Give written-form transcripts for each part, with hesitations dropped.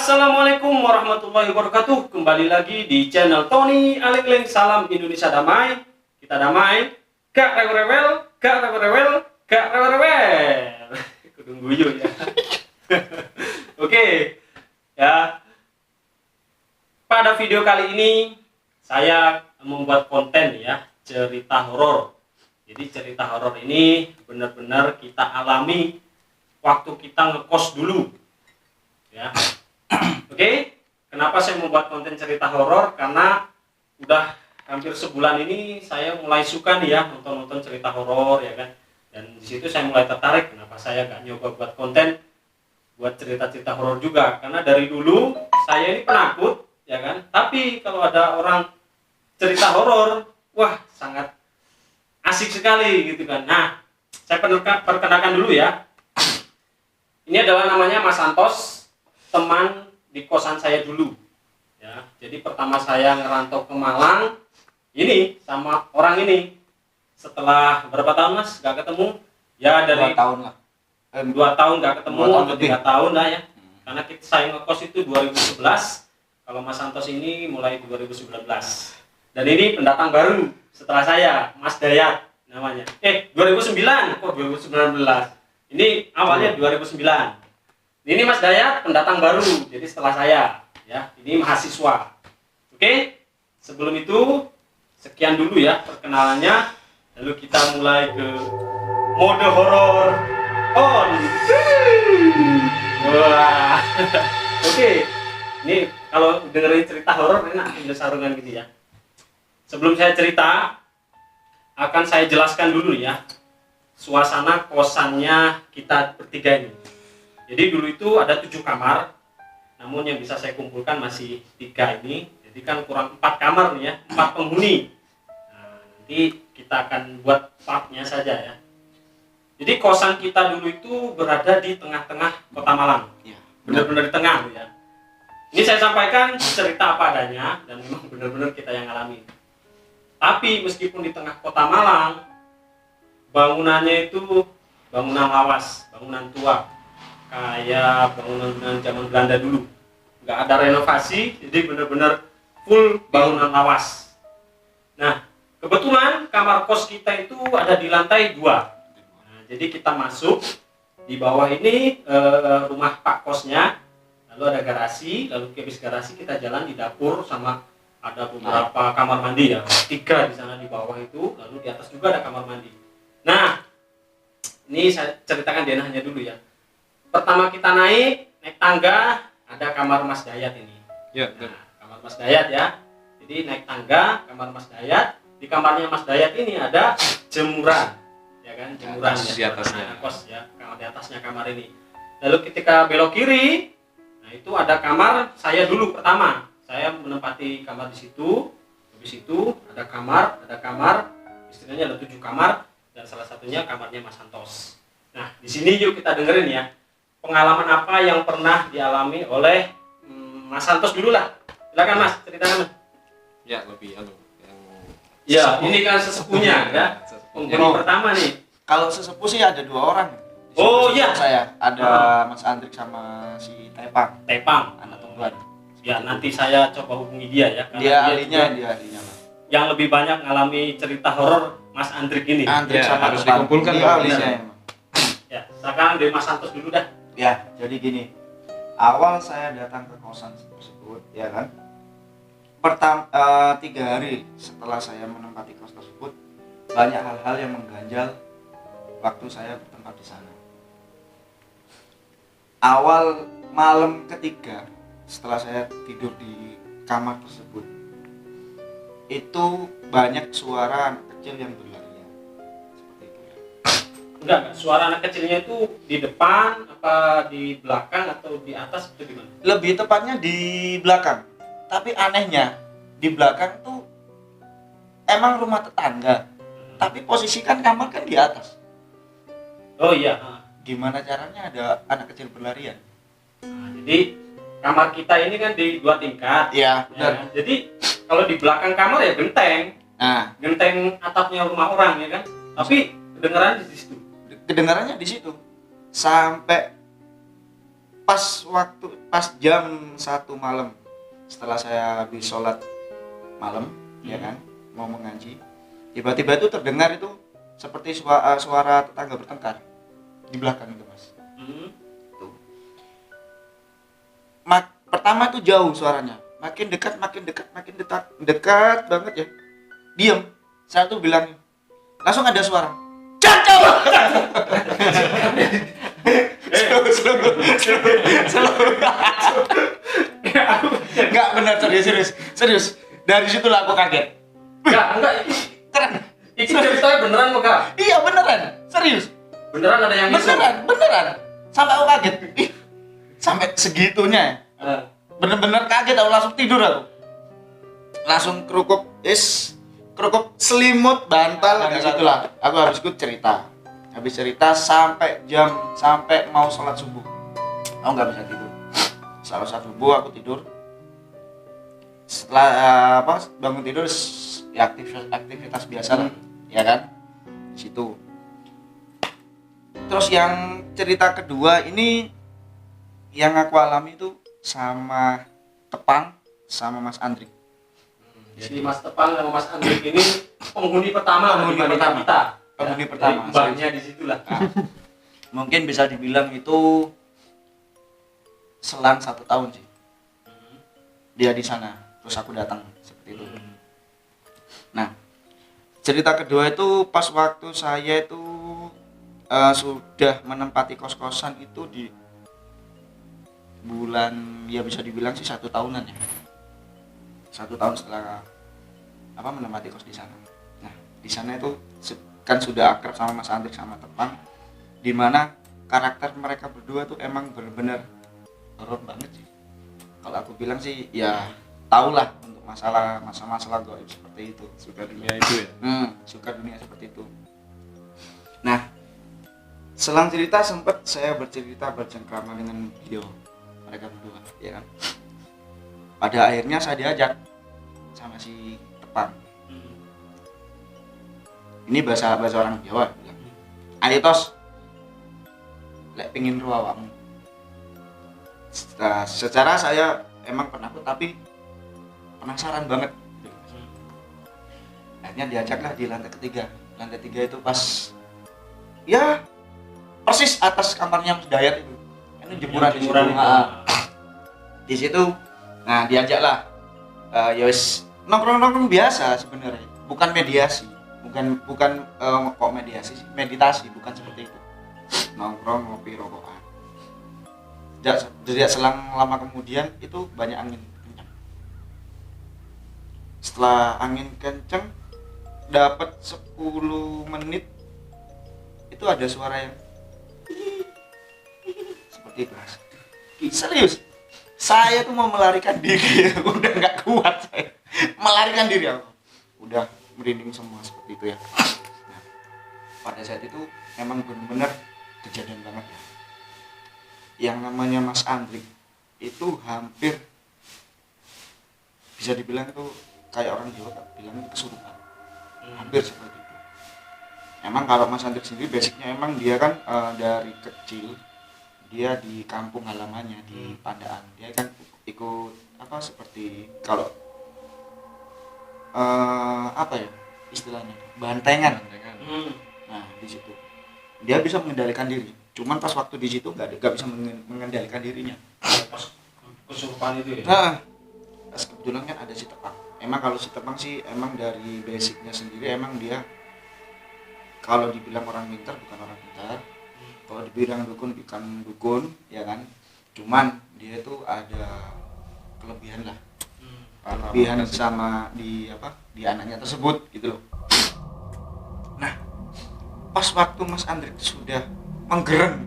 Assalamualaikum warahmatullahi wabarakatuh. Kembali lagi di channel Tony Aling-Ling. Salam Indonesia damai. Kita damai. Gak rewel-rewel, gak rewel-rewel, gak rewel-rewel. Kudu guyu ya. Oke. Ya. Pada video kali ini saya membuat konten ya, cerita horor. Jadi cerita horor ini benar-benar kita alami waktu kita ngekos dulu. Ya. Oke, kenapa saya membuat konten cerita horor? Karena udah hampir sebulan ini saya mulai suka nih ya nonton cerita horor ya kan. Dan di situ saya mulai tertarik. Kenapa saya gak nyoba buat konten buat cerita-cerita horor juga? Karena dari dulu saya ini penakut ya kan. Tapi kalau ada orang cerita horor, wah sangat asik sekali gitu kan. Nah, saya perkenalkan dulu ya. Ini adalah namanya Mas Santos, teman di kosan saya dulu ya. Jadi pertama saya ngerantau ke Malang ini sama orang ini setelah berapa tahun Mas gak ketemu ya, dari 2 tahun lah, 2 tahun gak ketemu atau 3 tahun lah ya. Karena saya ngekos itu 2011, kalau Mas Santos ini mulai 2019. Dan ini pendatang baru setelah saya, Mas Dayat namanya. 2009 kok 2019, ini awalnya 2009. Ini Mas Dayat pendatang baru, jadi setelah saya ya, ini mahasiswa. Oke, sebelum itu sekian dulu ya perkenalannya, lalu kita mulai ke mode horor on. Wah. Oke, ini kalau dengerin cerita horor enak ambil sarungan gitu ya. Sebelum saya cerita, akan saya jelaskan dulu ya suasana kosannya kita bertiga ini. Jadi dulu itu ada 7 kamar, namun yang bisa saya kumpulkan masih 3 ini. Jadi kan kurang 4 kamar nih ya, 4 penghuni. Nah, nanti kita akan buat partnya saja ya. Jadi kosan kita dulu itu berada di tengah-tengah kota Malang. Ya, benar-benar di tengah ya. Ini saya sampaikan cerita apa adanya dan memang benar-benar kita yang alami. Tapi meskipun di tengah kota Malang, bangunannya itu bangunan lawas, bangunan tua. Kayak bangunan zaman Belanda dulu, nggak ada renovasi, jadi benar-benar full bangunan lawas. Nah, kebetulan kamar kos kita itu ada di lantai 2. Nah, jadi kita masuk di bawah ini rumah pak kosnya, lalu ada garasi, lalu habis garasi kita jalan di dapur sama ada beberapa kamar mandi ya, 3 di sana di bawah itu, lalu di atas juga ada kamar mandi. Nah, ini saya ceritakan denahnya dulu ya. Pertama kita naik tangga, ada kamar Mas Dayat ini. Ya, nah, kamar Mas Dayat ya. Jadi naik tangga, kamar Mas Dayat. Di kamarnya Mas Dayat ini ada jemuran, ya kan? Jemuran ya, di atasnya. Kos ya, kamar di atasnya kamar ini. Lalu ketika belok kiri, nah itu ada kamar saya dulu pertama. Saya menempati kamar di situ. Habis itu ada kamar, istilahnya ada 7 kamar dan salah satunya kamarnya Mas Santos. Nah, di sini yuk kita dengerin ya. Pengalaman apa yang pernah dialami oleh Mas Santos dulu lah. Silakan Mas, ceritakan Mas. Ya, lebih yang ya, ini kan sesepuhnya ya. Penghuni pertama nih. Kalau sesepuh sih ada 2 orang. Oh iya. Saya ada Mas Andrik sama si Tepang, anak tungguan. Ya, nanti saya coba hubungi dia ya. Dia ahlinya. Yang lebih banyak ngalami cerita horor Mas Andrik ini. Andrik ya, sama harus dikumpulkan dia ahlinya. Ya, sekarang dari Mas Santos dulu dah. Ya, jadi gini. Awal saya datang ke kosan tersebut, ya kan. 3 hari setelah saya menempati kos tersebut, banyak hal-hal yang mengganjal waktu saya bertempat di sana. Awal malam ketiga setelah saya tidur di kamar tersebut, itu banyak suara anak kecil yang berlarian. Seperti itu ya. Enggak, suara anak kecilnya itu di depan apa di belakang atau di atas atau gimana? Lebih tepatnya di belakang. Tapi anehnya di belakang tuh emang rumah tetangga. Tapi posisi kan kamar kan di atas. Oh iya. Gimana caranya ada anak kecil berlarian? Nah, jadi kamar kita ini kan di 2 tingkat. Iya, benar. Ya, jadi kalau di belakang kamar ya genteng. Nah, Genteng atapnya rumah orang ya kan. Tapi kedengarannya di situ. Kedengarannya di situ. Sampai pas jam 1 malam setelah saya habis sholat malam, ya kan, mau mengaji, tiba-tiba itu terdengar itu seperti suara tetangga bertengkar di belakang itu, Mas. Tuh. Pertama tuh jauh suaranya, makin dekat dekat banget ya. Diam. Saya tuh bilang, langsung ada suara, "Cacau!" Enggak, benar, serius. Dari situlah aku kaget. Enggak, Keren. itu ceritanya beneran kok, Kak? Iya, beneran, serius. Beneran ada yang Beneran. Sampai aku kaget. Ih, sampai segitunya. Bener-bener kaget, aku langsung tidur aku. Langsung kerukuk selimut, bantal, di situlah. Aku habis ikut cerita. Habis cerita sampai mau sholat subuh. Aku nggak bisa tidur. Setelah sholat subuh aku tidur. Setelah bangun tidur ya aktivitas biasa lah, ya kan? Di situ. Terus yang cerita kedua ini yang aku alami itu sama Tepang sama Mas Andrik. Jadi Mas Tepang sama Mas Andrik ini penghuni pertama kita. Penghuni pertama. Mbaknya di situlah. Nah, mungkin bisa dibilang itu selang 1 tahun sih. Dia di sana, terus aku datang seperti itu. Nah, cerita kedua itu pas waktu saya itu sudah menempati kos-kosan itu di bulan, ya bisa dibilang sih 1 tahunan ya. 1 tahun setelah menempati kos di sana. Nah, di sana itu kan sudah akrab sama Mas Andrik sama Tepang, di mana karakter mereka berdua tuh emang benar-benar horor banget sih. Kalau aku bilang sih ya tahulah untuk masalah gaib seperti itu. Suka dunia itu ya. Suka dunia seperti itu. Nah, selang cerita sempat saya bercengkrama dengan beliau, mereka berdua, ya kan. Pada akhirnya saya diajak sama si Tepang. Ini bahasa orang Jawa bilang, "Ayo tos, lek pingin ro awakmu." Secara saya emang penakut tapi penasaran banget. Akhirnya diajaklah di lantai 3. Lantai 3 itu pas ya persis atas kamarnya Mas Dayat itu. Ini jemuran di situ. Di situ. Nah, diajaklah. Ya wis nongkrong-nongkrong biasa sebenarnya. Bukan mediasi. Bukan kok mediasi sih, meditasi, bukan seperti itu. Nongkrong, ngopi, rokokan. Tidak selang lama kemudian itu banyak angin kencang. Setelah angin kencang dapat 10 menit itu ada suara yang seperti itu. Serius, saya tuh mau melarikan diri, udah nggak kuat saya melarikan diri aku, udah merinding semua seperti itu ya. Nah, pada saat itu memang benar-benar kejadian banget ya. Yang namanya Mas Andrik itu hampir bisa dibilang itu kayak orang Jawa bilang itu kesurupan, hampir seperti itu. Emang kalau Mas Andrik sendiri basicnya emang dia kan dari kecil dia di kampung halamannya di Pandaan, dia kan ikut seperti kalau istilahnya bantengan. Nah, di situ dia bisa mengendalikan diri, cuman pas waktu di situ nggak bisa mengendalikan dirinya. Pas kesurupan itu ya. Nah, pas kebetulan kan ada si Tepang. Emang kalau si Tepang sih emang dari basicnya sendiri emang dia kalau dibilang orang pintar bukan orang pintar, kalau dibilang dukun bukan dukun, ya kan. Cuman dia itu ada kelebihan lah. Kelebihan sama di anaknya tersebut gitu loh. Nah, pas waktu Mas Andrik sudah menggereng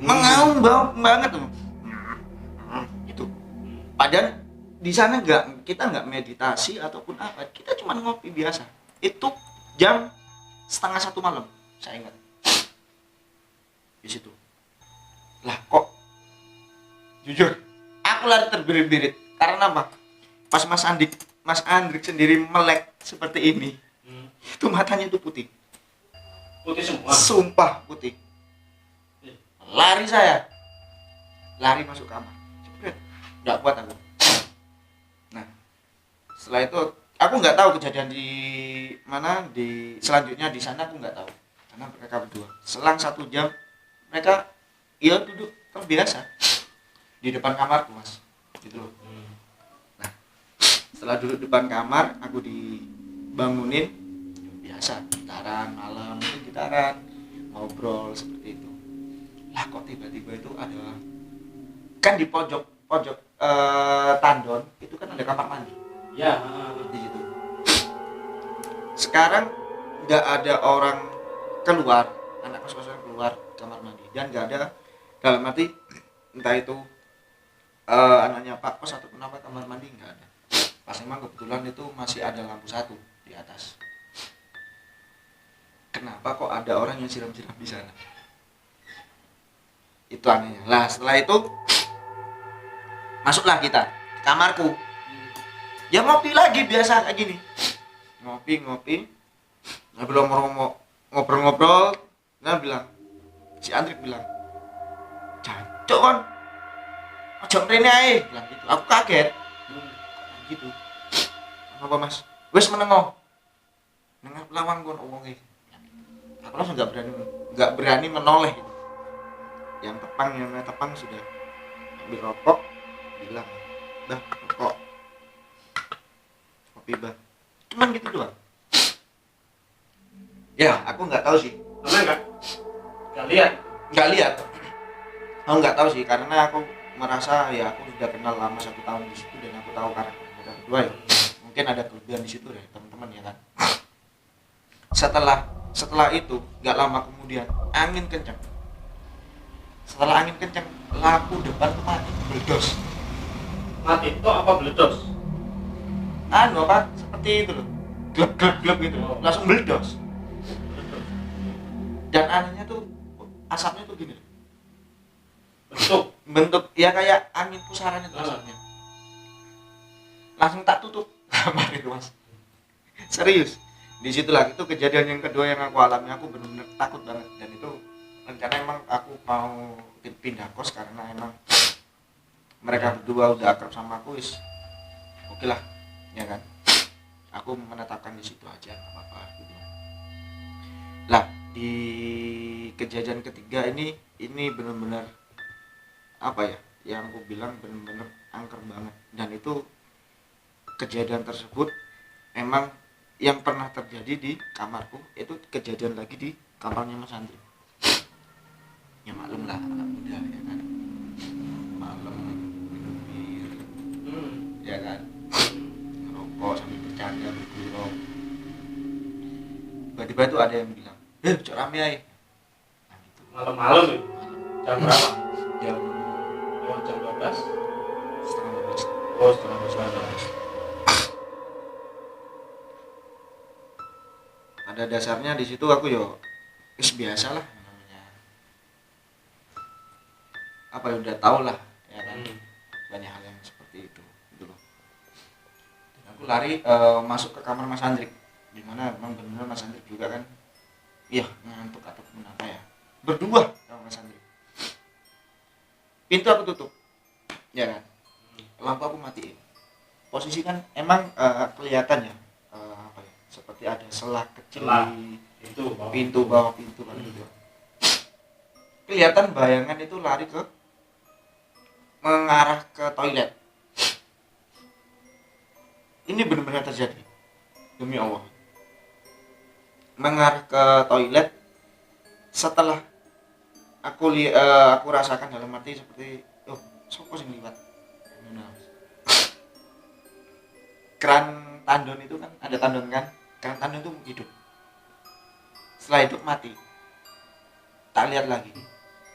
mengaum banget tuh. Itu. Padahal di sana kita nggak meditasi ataupun apa, kita cuma ngopi biasa. Itu jam 12:30 malam, saya ingat. Di situ. Lah kok jujur aku lari terbirit-birit karena apa? Pas Mas Andrik sendiri melek seperti ini, itu matanya itu putih Putih semua. sumpah putih. lari masuk kamar, cepet, nggak kuat aku. Nah setelah itu aku nggak tahu kejadian di mana, di selanjutnya di sana aku nggak tahu, karena mereka berdua selang 1 jam mereka ya duduk terbiasa di depan kamarku mas, gitu loh. Nah setelah duduk depan kamar aku dibangunin, biasa gitaran malam itu, gitaran ngobrol seperti itu. Lah kok tiba-tiba itu ada, kan di pojok tandon itu kan ada kamar mandi Ya. di situ. Sekarang nggak ada orang keluar, anak kos-kosan keluar kamar mandi, dan nggak ada, dalam arti entah itu anaknya Pak Kos atau kenapa, kamar mandi nggak ada. Pas emang kebetulan itu masih ada lampu satu di atas. Kenapa kok ada orang yang siram-siram di sana? Itu anehnya. Lah setelah itu masuklah kita ke kamarku. Ya ngopi lagi biasa kayak gini. Ngopi. Ngobrol-ngobrol. Nah bilang, si Andrik bilang, "Jancuk kon. Aja mrene ae." Bilang gitu. Aku kaget. Gitu. Apa Mas? Wis menengo. Nengah lawang kon omonge. Aku langsung nggak berani menoleh gitu. Yang tepang sudah ambil rokok, bilang, "Bah, rokok, kopi bah." Cuman gitu doang. Ya, aku nggak tahu sih. Mana nggak lihat? Nggak lihat. Aku nggak tahu sih, karena aku merasa ya aku sudah kenal lama 1 tahun di situ, dan aku tahu karakter mereka berdua ya. Mungkin ada kelebihan di situ deh teman-teman ya kan. Setelah itu nggak lama kemudian angin kencang. Setelah angin kencang, lampu depan tuh mati, meledos. Mati itu apa meledos? Apa? Seperti itu loh. Gleb gitu. Langsung meledos. Dan anehnya tuh asapnya tuh gini. Bentuk ya kayak angin pusaran itu asapnya. Langsung tak tutup kamar itu mas. Serius. Di situlah itu kejadian yang kedua yang aku alami. Aku benar-benar takut banget, dan itu rencana emang aku mau pindah kos karena emang mereka berdua udah akrab sama aku, oke lah ya kan, aku menetapkan di situ aja, nggak apa-apa gitu. Lah di kejadian ketiga ini benar-benar apa ya, yang aku bilang benar-benar angker banget, dan itu kejadian tersebut emang yang pernah terjadi di kamarku, itu kejadian lagi di kamarnya Mas Andri. Ya maklum lah, anak muda ya kan, malam minum bir, ya kan, ngerokok sambil bercanda bergurau. Tiba-tiba itu ada yang bilang, cok rame aja. Nah, gitu. Malam-malam ya? Jam berapa? Jam Jam 12? setengah 12. Oh, setengah 12. Pada dasarnya di situ aku biasa lah namanya, apa ya, udah tau lah ya kan, banyak hal yang seperti itu gitu loh. Dan aku lari masuk ke kamar Mas Andrik, dimana memang benar Mas Andrik juga kan ngantuk atau kenapa ya, berdua sama Mas Andrik. Pintu aku tutup ya kan, lampu aku matiin. Posisi kan emang kelihatan ya, apa ya, seperti ada selah kecil di pintu bawah pintu kan gitu. Kelihatan bayangan itu lari mengarah ke toilet. Ini benar-benar terjadi, demi Allah. Mengarah ke toilet. Setelah aku rasakan dalam hati seperti sopo sing liwat. Keran tandon itu kan ada tandon kan, keran tandon itu hidup. Setelah hidup mati. Tak lihat lagi,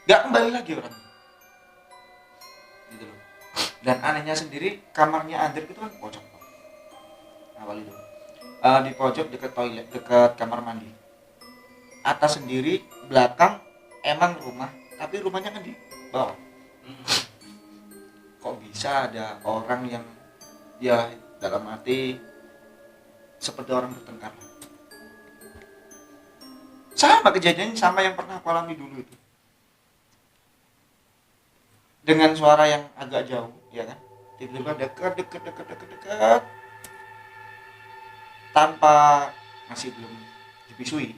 nggak kembali lagi orang gitu loh. Dan anehnya sendiri, kamarnya Andrik itu kan pojok awal itu, di pojok dekat toilet, dekat kamar mandi. Atas sendiri, belakang emang rumah, tapi rumahnya kan di bawah. Kok bisa ada orang yang ya dalam hati seperti orang bertengkar. Sama kejadiannya sama yang pernah aku alami dulu itu. dengan suara yang agak jauh, ya kan? Tiba-tiba dekat tanpa masih belum dipisui.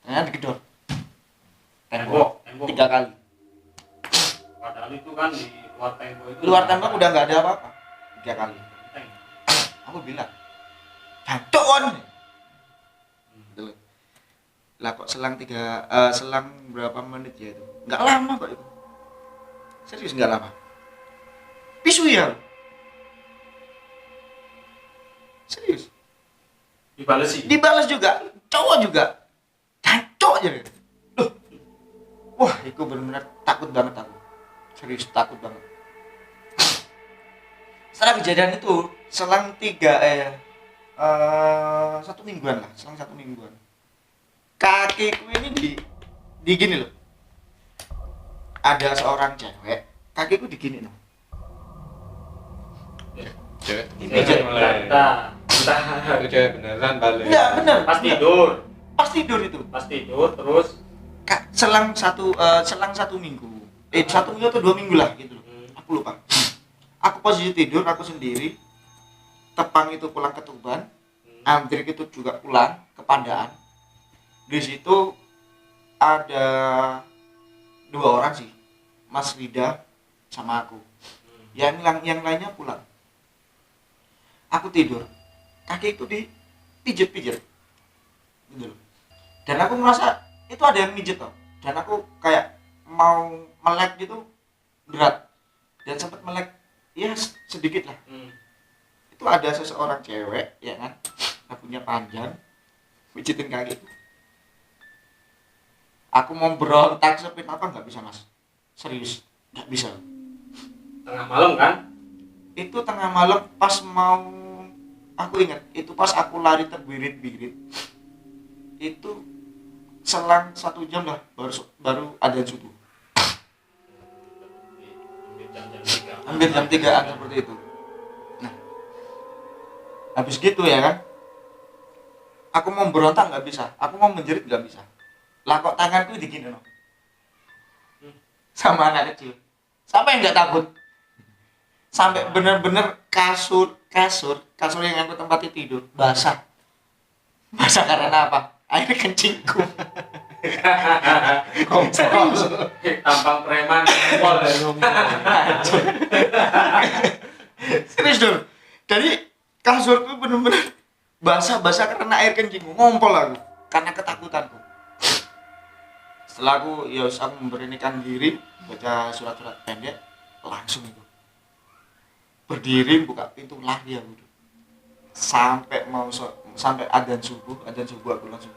Ternyata digedor tembok Tembok. 3 kali. Padahal itu kan di luar tembok itu. Luar tembok udah nggak ada apa-apa. 3 kali. Benteng. Aku bilang, "Jancuk kon." Gitu loh. Lah kok selang berapa menit ya itu? Nggak lama kok itu. Serius nggak lama. Pisu ya. Serius. Dibalas juga, cowok juga. Jancuk aja deh. Loh. Wah, itu benar-benar takut banget aku. Serius takut banget. Setelah kejadian itu, selang 1 mingguan lah, selang 1 mingguan. Kakiku ini di gini loh. Ada seorang cewek, kakiku digini loh. Cewek Pijat. Bentar. itu cewek beneran balik. Enggak, bener. Pas tidur. Pas tidur itu. Pas tidur terus Selang 1 minggu. 1 minggu atau 2 minggu lah gitu loh. Aku lupa. Aku posisi tidur, aku sendiri. Tepang itu pulang ke Tuban. Andrik itu juga pulang ke Pandaan. Di situ ada 2 orang sih, Mas Rida sama aku. Yang lainnya pulang. Aku tidur, kaki itu dipijit-pijit gitu loh. Dan aku merasa itu ada yang mijet loh. Dan aku kayak mau melek gitu berat. Dan sempat melek ya sedikit lah. Itu ada seseorang cewek ya kan, rambutnya panjang, pijitin kaki. Aku mau berontak sepit apa nggak bisa mas, serius nggak bisa. tengah malam kan? Itu tengah malam pas mau, aku ingat itu pas aku lari terbirit-birit. Itu selang 1 jam lah baru adzan subuh. Hampir jam 3 seperti itu. Nah, habis gitu ya kan, aku mau berontak nggak bisa, aku mau menjerit nggak bisa. Lah kok tanganku digini no, sama anak kecil. Sampai nggak takut, sampai bener-bener kasur yang aku tempati tidur basah karena apa? Air kencingku. Serius. Tampang preman pol ya Serius dong. Jadi kasurku bener-bener basah karena air kencingku. Ngompol aku karena ketakutanku. Setelah aku memberanikan diri baca surat-surat pendek, langsung itu berdiri buka pintu lagi aku sampai adzan subuh aku langsung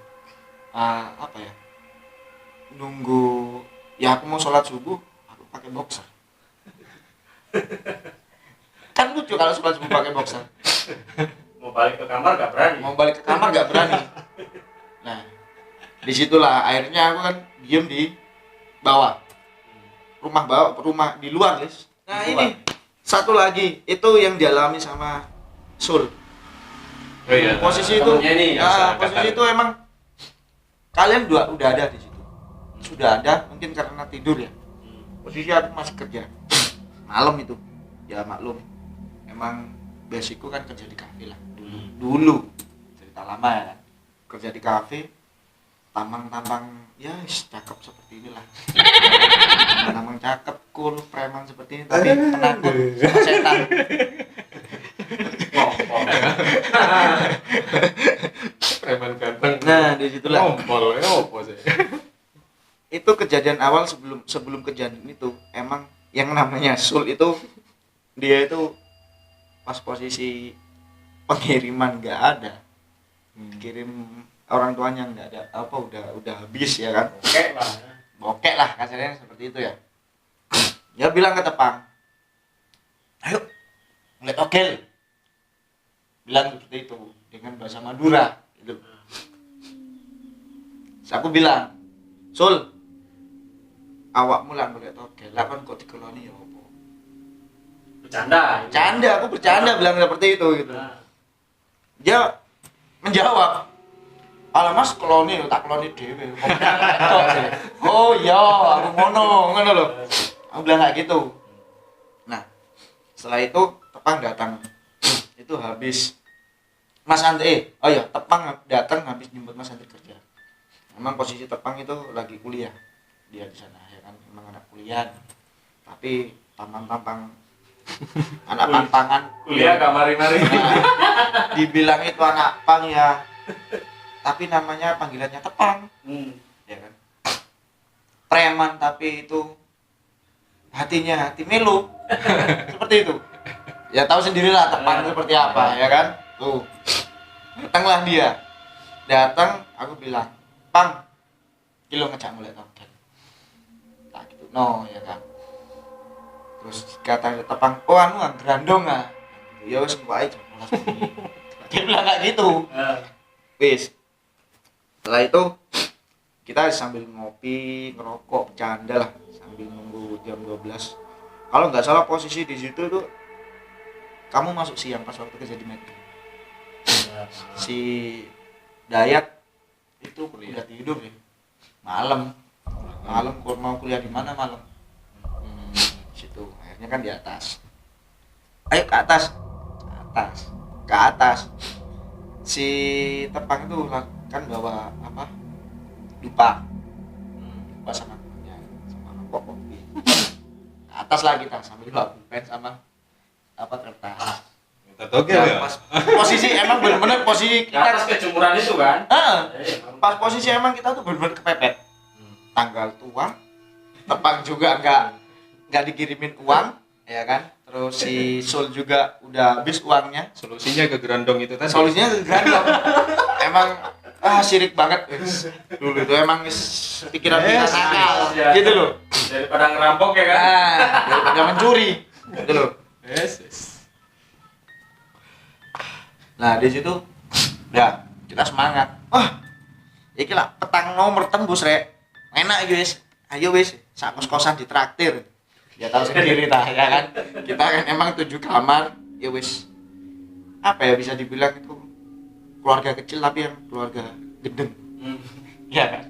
nunggu ya, aku mau sholat subuh aku pakai boxer. Kan lucu kalau sholat subuh pakai boxer. mau balik ke kamar gak berani. Nah, disitulah akhirnya aku kan diem di bawah rumah di luar, guys. Nah, ini satu lagi itu yang dialami sama Sul. Oh iya. Posisi itu posisi itu emang kalian udah ada di situ. Sudah ada, mungkin karena tidur ya. Posisi aku masih kerja malam itu. Ya maklum, emang basicku kan kerja di kafe lah dulu. Cerita lama ya kan. Kerja di kafe, tampang ya cakep seperti inilah. Tampang cakep, cool, preman seperti ini, tapi penakut sama setan. Preman ganteng. Nah, disitulah. Ngompol ya opo sih. Itu kejadian awal sebelum kejadian itu. Emang yang namanya Sul itu dia itu pas posisi pengiriman nggak ada, kirim orang tuanya nggak ada, udah habis ya kan, bokek lah kasarnya seperti itu ya. Dia bilang ke Tepang, ayo ngeliat okel, bilang seperti itu dengan bahasa Madura gitu. Terus aku bilang, Sul, awakmu lah ngeliat okel, lah kan kok dikeloni ya apa? Bercanda, aku bercanda bilang seperti itu gitu. Dia menjawab, ala mas tak keloni dewe. Oh iya, aku ngono lho. Aku bilang kayak gitu. Nah, setelah itu Tepang datang. Itu habis Mas Andre, oh ya, Tepang datang habis jemput Mas Andre kerja. Memang posisi Tepang itu lagi kuliah. Dia di sana ya kan, memang anak kuliah. Tapi tampang-tampang anak pantangan Kuliah gak mari-mari. Nah, dibilang itu anak pang ya. Tapi namanya panggilannya Tepang. Ya kan? Preman tapi itu hatinya hati melu. Seperti itu. Ya tahu sendirilah Tepang seperti apa, ya kan? Tuh. Datanglah dia. Datang, aku bilang, "Pang, kilo ngejak mulai toket." Tak gitu. No, ya kan. Terus kata Tepang, "Oh anu grandong ah." Ya wis wae jam 12. Dia bilang kayak gitu. Wis. Setelah itu kita sambil ngopi, ngerokok, bercanda lah sambil nunggu jam 12. Kalau nggak salah posisi di situ tuh kamu masuk siang pas waktu kerja di Medan. Si Dayat itu udah tidur ya. Malam mau kuliah di mana malam. Situ akhirnya kan di atas. Ayo ke atas. Ke atas. Si Tepang itu kan bawa apa? Dupa sama minyak, sama rokok kopi. Ke atas lah kita sambil bawa pulpen sama apa kertas. Minta togel ya. Pas posisi emang bener-bener posisi Di atas kita kejemuran itu kan. pas posisi emang kita tuh bener-bener kepepet. Tanggal tua, Tepang juga nggak dikirimin uang, ya kan? Terus si Sul juga udah habis uangnya. Solusinya ke gerandong itu tadi. Solusinya gandong. Emang sirik banget. Dulu itu emang pikiran-pikiran nakal, gitu loh. Daripada ngerampok ya kan. Daripada mencuri, gitu loh. Yes. Nah di situ, ya kita semangat. Wah, iki lah petang nomor tembus rek. Enak guys. Ayo wis, sak kos-kosan ditraktir. Ya tahu sendiri tah ya kan. Kita kan emang 7 kamar, ya wis. Apa ya bisa dibilang itu keluarga kecil tapi yang keluarga gendeng. Ya kan.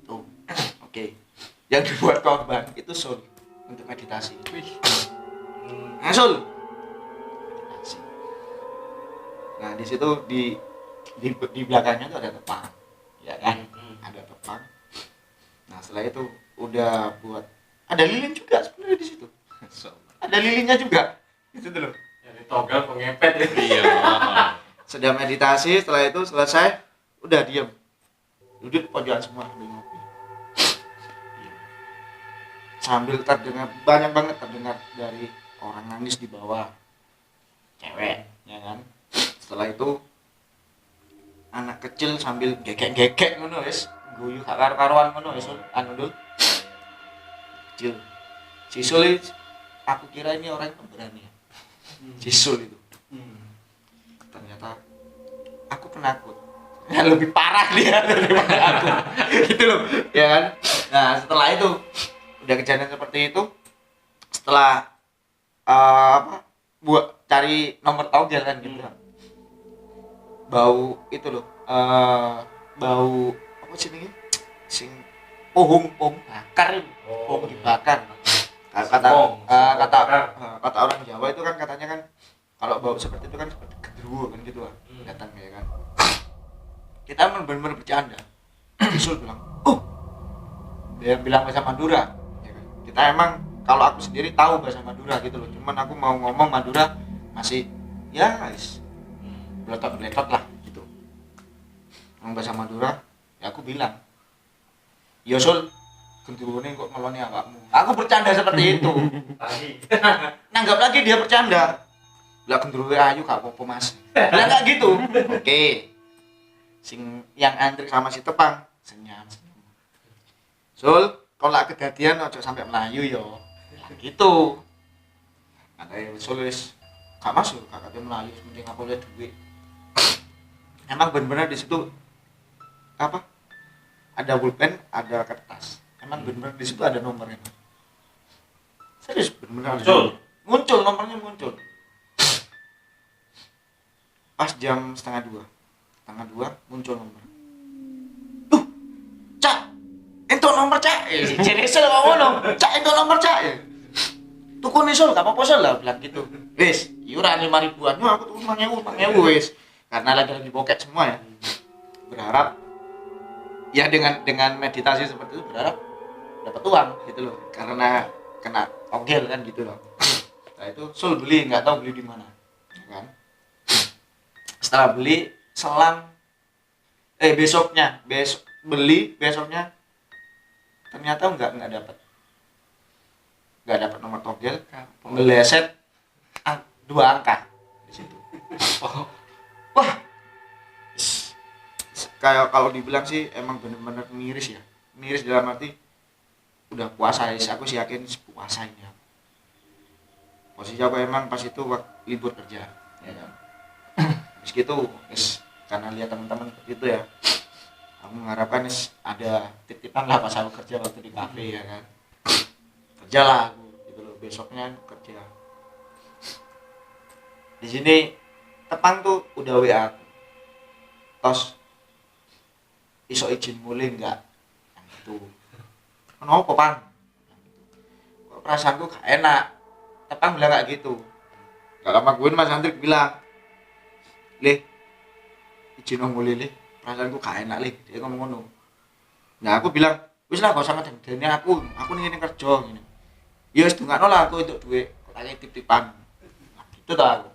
Tuh. Oke. Yang dibuat korban itu Sul untuk meditasi. Sul. Meditasi. Nah, di situ di belakangnya tuh ada Tepang. Ya kan? Ada Tepang. Nah, setelah itu udah buat ada lilin juga sebenarnya di situ. Ada lilinnya juga. Itu dulu. Jadi togel pengepet ya. Iya. Sudah meditasi, setelah itu selesai, udah diam. Duduk pojokan semua sambil ngopi. Diam. Sambil terdengar banyak banget terdengar dari orang nangis di bawah. Cewek, ya kan? Setelah itu anak kecil sambil gegek-gegek ngono wis, guyu karo-karoan ngono wis anu dul. Kecil. Sisul aku kira ini orang pemberani. Sisul itu. Ternyata aku penakut. Ya lebih parah dia daripada aku. Gitu loh, ya kan? Nah, setelah itu udah kejadian seperti itu, setelah buat cari nomor togel kan gitu. Bau itu loh, bau apa sih ini? Sing pohon bakar, pohon dibakar. Kata orang Jawa itu kan katanya kan kalau bau seperti itu kan seperti genderuwo kan gitu lah. Datang ya kan. Kita benar-benar bercanda. Bisul bilang, dia bilang bahasa Madura. Ya kan? Kita emang kalau aku sendiri tahu bahasa Madura gitu loh. Cuman aku mau ngomong Madura masih ya guys. Beletot lah gitu. Ngomong bahasa Madura, ya aku bilang, "Ya Sul, genderuwone kok ngeloni awakmu." Aku bercanda seperti itu. Nanggap lagi dia bercanda. Lah genderuwe ayu gak apa-apa Mas. Lah enggak gitu. Oke. Sing yang antri sama si Tepang senyum. Sul, kalau lak kedadian ojo sampai melayu yo. Gitu. Katanya Sul wis gak masuk, kakaknya melayu penting aku lihat duit. Emang benar-benar di situ apa? Ada pulpen, ada kertas. Emang benar-benar di situ ada nomornya. Serius benar-benar muncul nomornya muncul. Pas jam setengah dua muncul nomor. Cak, ento entuk nomor cak. Jene Sul kok ngono. Cak entuk nomor cak. Tuku nih Sul, gak apa-apa Sul lah bilang gitu. Wis, iuran 5 ribuan. Yo aku tuku 5.000 wis. Karena lagi poket semua ya. Berharap ya dengan meditasi seperti itu berharap dapat uang gitu loh. Karena kena togel kan gitu loh. Nah itu Sul beli, nggak tahu beli di mana, ya kan? Setelah beli selang besoknya besoknya ternyata nggak dapat nomor togel, meleset 2 angka di situ. Wah, kayak kalau dibilang sih emang bener-bener miris ya, miris dalam arti udah puasa, aku sih yakin puasa ini. Posisi aku emang pas itu libur kerja, ya kan. Meski itu, karena lihat teman-teman itu ya, aku mengharapkan ada titipan lah pas aku kerja waktu di kafe ya kan. Kerja lah aku, gitu loh. Besoknya kerja. Di sini Tepang tuh udah WA aku. Tos, iso izin mulai enggak? Gitu. Kenapa Pang? Kok perasaanku gak enak. Tepang bilang kayak gitu. Gak lama gue Mas Andrik bilang, "Leh, izin mulai leh. Perasaanku gak enak leh." Dia ngomong ngono. Nah aku bilang, "Wis lah gak usah ngedeni aku ngene kerja ngene." Ya wis dungakno lah aku untuk duit, kok tak tip-tipan. Nah, gitu tuh aku.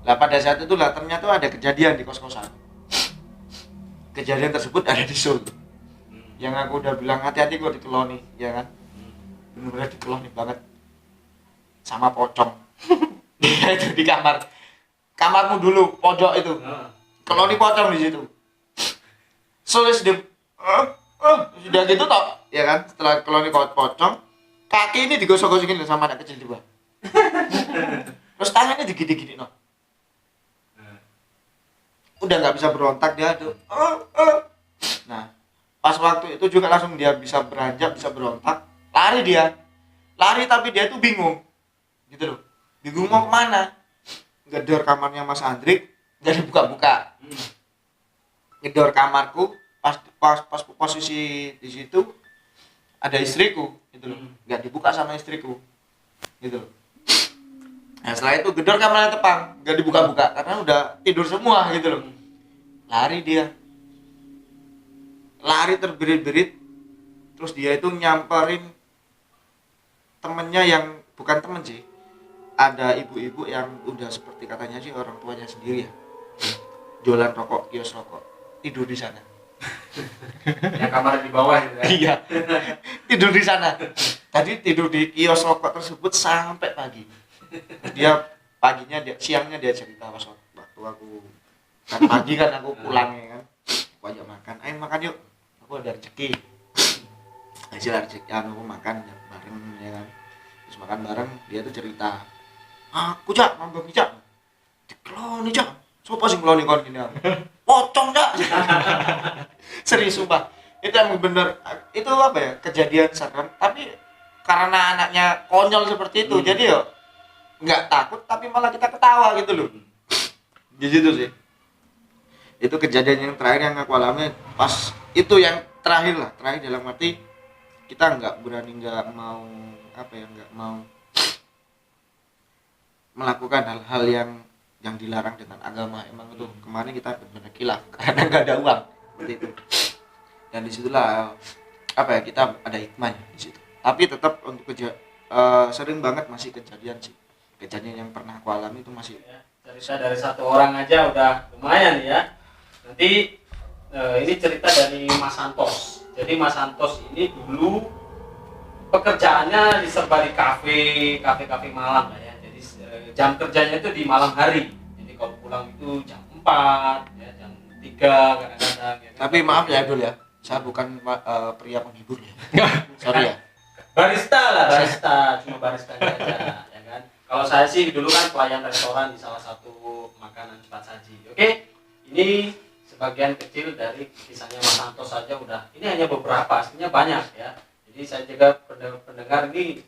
Lah pada saat itu lah ternyata ada kejadian di kos-kosan. Kejadian tersebut ada di Sul. Yang aku udah bilang hati-hati kok dikeloni, ya kan? Bener-bener dikeloni banget sama pocong. Dia itu di kamarmu dulu pojok itu. Keloni pocong di situ. Sulis dia sudah gitu toh, ya kan? Setelah keloni pocong, kaki ini digosok-gosokin sama anak kecil juga. Terus tangannya digigit-gigit no. Udah nggak bisa berontak dia tuh. Nah, pas waktu itu juga langsung dia bisa beranjak, bisa berontak, lari tapi dia tuh bingung, gitu loh, bingung mau kemana. Gedor kamarnya Mas Andrik, nggak dibuka-buka. Gedor kamarku, pas posisi di situ ada istriku, gitu loh, nggak dibuka sama istriku, gitu loh. Nah setelah itu gedor kamarnya Tepang, nggak dibuka-buka karena udah tidur semua, gitu loh. Lari terberit-berit, terus dia itu nyamperin temennya yang bukan temen sih, ada ibu-ibu yang udah seperti katanya sih orang tuanya sendiri ya, jualan rokok, kios rokok, tidur di sana. Yang kamar di bawah itu ya. Iya, tidur di sana. Tadi tidur di kios rokok tersebut sampai pagi. Dia siangnya dia cerita waktu aku kan pagi kan aku pulang ya kan, aku ajak makan, ayo makan yuk, aku ada rezeki, hasil rezeki, aku makan bareng ya kan. Terus makan bareng, dia tuh cerita, aku Cak, manggung Cak, dikeloni Cak, sopo sing ngeloni kon gini aku, pocong Cak. Serius sumpah, itu emang bener, itu apa ya, kejadian serem, tapi karena anaknya konyol seperti itu, jadi yo nggak takut, tapi malah kita ketawa gitu loh. Di situ sih. Itu kejadian yang terakhir yang aku alami, pas itu yang terakhir dalam arti kita nggak mau melakukan hal-hal yang dilarang dengan agama. Emang itu kemarin kita benar-benar kilaf karena nggak ada uang seperti itu. Dan disitulah kita ada hikmahnya di situ. Tapi tetap untuk sering banget masih kejadian yang pernah aku alami itu masih. Cerita dari satu orang aja udah lumayan ya. Nanti ini cerita dari Mas Santos. Jadi Mas Santos ini dulu pekerjaannya diserba di kafe malam lah ya. Jadi jam kerjanya itu di malam hari. Jadi kalau pulang itu jam 4 ya, jam 3 kadang-kadang ya. Tapi maaf ya Dul ya, saya bukan pria penghibur ya. Sorry ya. Barista, cuma barista aja ya kan. Kalau saya sih dulu kan pelayan restoran di salah satu makanan cepat saji. Oke. Ini sebagian kecil dari kisahnya Mas Santos saja udah. Ini hanya beberapa, aslinya banyak ya. Jadi saya juga pendengar ini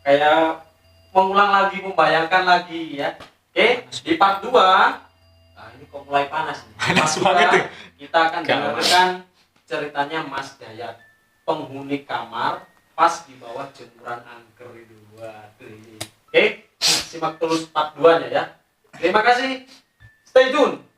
kayak mengulang lagi, membayangkan lagi ya. Oke, di part 2 nah ini kok mulai panas nih. Panas banget ya. Kita akan dengarkan ceritanya Mas Dayat. penghuni kamar pas di bawah jemuran angker itu. Waduh ini. Oke, simak terus part 2-nya ya. Terima kasih. Stay tune.